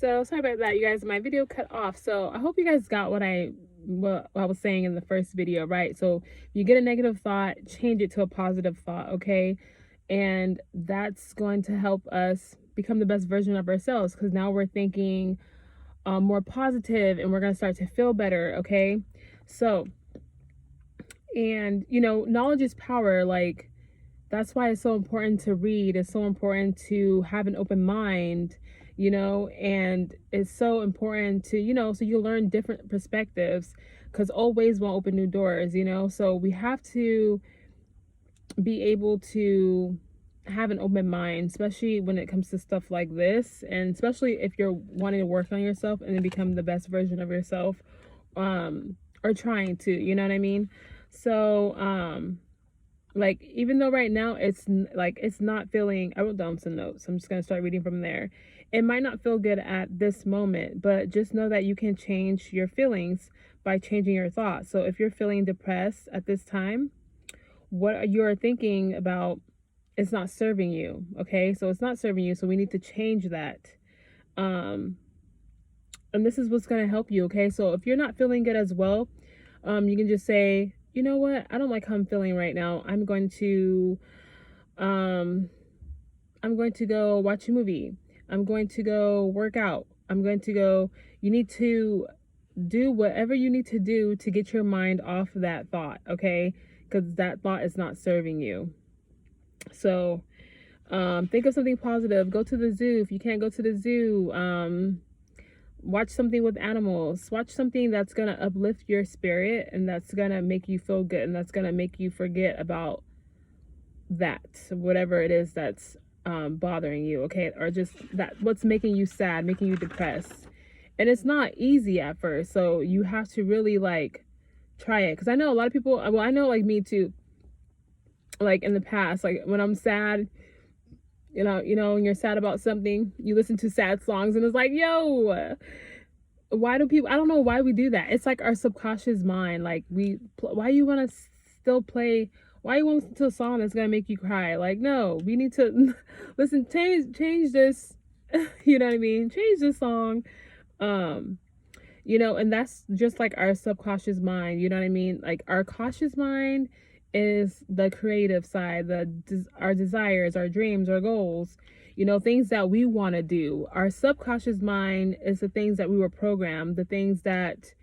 So sorry about that, you guys. My video cut off. So I hope you guys got what I was saying in the first video, right? So you get a negative thought, change it to a positive thought, okay? And that's going to help us become the best version of ourselves because now we're thinking more positive and we're going to start to feel better, okay? So, and knowledge is power. Like, that's why it's so important to read. It's so important to have an open mind, and it's so important to, so you learn different perspectives because old ways won't open new doors, so we have to be able to have an open mind, especially when it comes to stuff like this, and especially if you're wanting to work on yourself and then become the best version of yourself, or trying to, you know what I mean? So like, even though right now it's not feeling, I wrote down some notes, I'm just going to start reading from there. It might not feel good at this moment, but just know that you can change your feelings by changing your thoughts. So if you're feeling depressed at this time, what you're thinking about is not serving you, okay? So it's not serving you, so we need to change that. And this is what's going to help you, okay? So if you're not feeling good as well, you can just say, you know what, I don't like how I'm feeling right now. I'm going to go watch a movie. I'm going to go work out. You need to do whatever you need to do to get your mind off that thought, okay? Because that thought is not serving you. So think of something positive. Go to the zoo. If you can't go to the zoo, watch something with animals. Watch something that's going to uplift your spirit and that's going to make you feel good and that's going to make you forget about that, whatever it is that's bothering you, okay? Or just that what's making you sad, making you depressed. And it's not easy at first, so you have to really try it. Because I know a lot of people, well, I know me too, in the past, when I'm sad, when you're sad about something, you listen to sad songs and it's like, yo, why do people, I don't know why we do that. It's like our subconscious mind. Why you want to still play, why you want to listen to a song that's going to make you cry? No, we need to listen, change this, you know what I mean? Change this song. And that's just our subconscious mind, you know what I mean? Our cautious mind is the creative side, our desires, our dreams, our goals, things that we want to do. Our subconscious mind is the things that we were programmed, the things that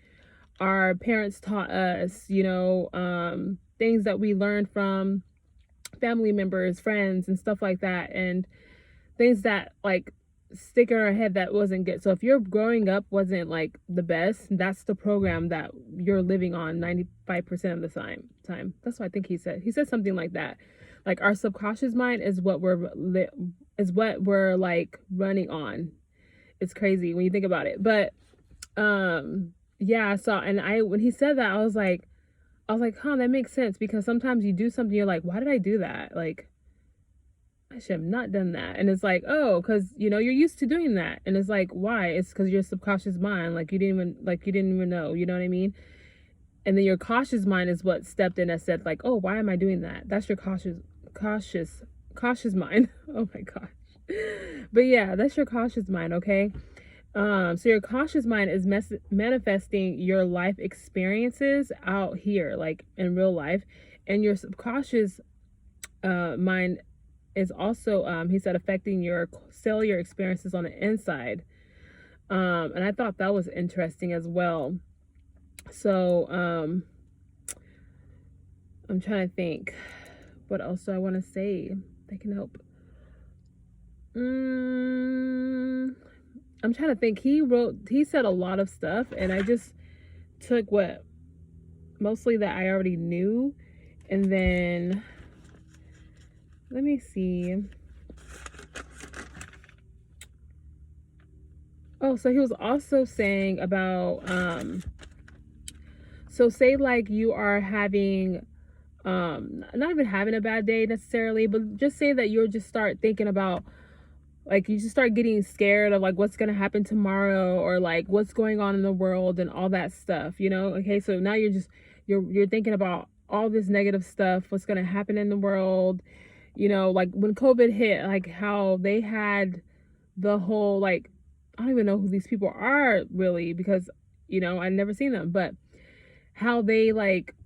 our parents taught us, things that we learned from family members, friends, and stuff like that, and things that stick in our head that wasn't good. So if your growing up wasn't the best, that's the program that you're living on 95% of the time. That's what I think he said something like that. Our subconscious mind is what we're running on. It's crazy when you think about it. But yeah, so when he said that, I was like, huh, that makes sense, because sometimes you do something, you're like, why did I do that? I should have not done that. And it's oh, because you're used to doing that. And it's why? It's because your subconscious mind, you didn't even know, you know what I mean? And then your cautious mind is what stepped in and said oh, why am I doing that? That's your cautious mind. Oh my gosh. But yeah, that's your cautious mind, okay? So your cautious mind is manifesting your life experiences out here, in real life. And your subconscious mind is also, he said, affecting your cellular experiences on the inside. And I thought that was interesting as well. So I'm trying to think, what else do I want to say that can help? I'm trying to think. He said a lot of stuff, and I just took mostly that I already knew, and then let me see. Oh, so he was also saying about, so say you are having, not even having a bad day necessarily, but just say that you'll just start thinking about, you just start getting scared of what's going to happen tomorrow, or what's going on in the world and all that stuff, okay? So now you're thinking about all this negative stuff, what's going to happen in the world. When COVID hit, how they had the whole I don't even know who these people are really, because, you know, I've never seen them, but how they like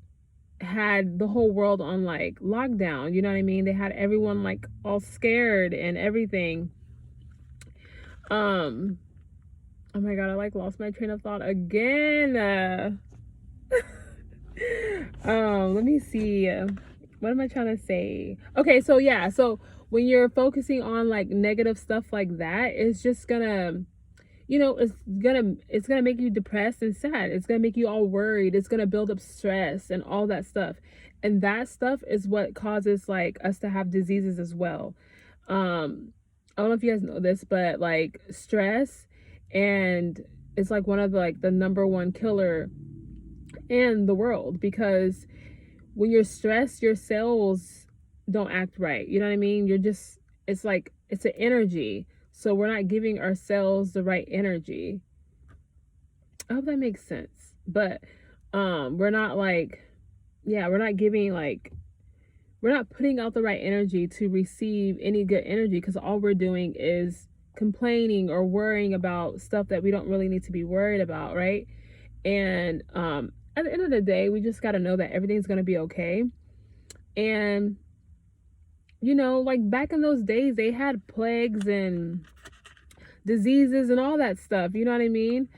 had the whole world on like lockdown, you know what I mean? They had everyone like all scared and everything. Oh my god, I like lost my train of thought again. Let me see. What am I trying to say? Okay, so yeah, so when you're focusing on like negative stuff like that, it's just gonna, you know, it's gonna make you depressed and sad. It's gonna make you all worried. It's gonna build up stress and all that stuff. And that stuff is what causes like us to have diseases as well. I don't know if you guys know this, but like stress and it's like one of the, like the number one killer in the world, because when you're stressed, your cells don't act right. You know what I mean? You're just, it's like, it's an energy. So we're not giving our cells the right energy. I hope that makes sense. But we're not like, yeah, we're not giving like, we're not putting out the right energy to receive any good energy, because all we're doing is complaining or worrying about stuff that we don't really need to be worried about, right? And at the end of the day, we just got to know that everything's going to be okay. And you know, like back in those days, they had plagues and diseases and all that stuff, you know what I mean?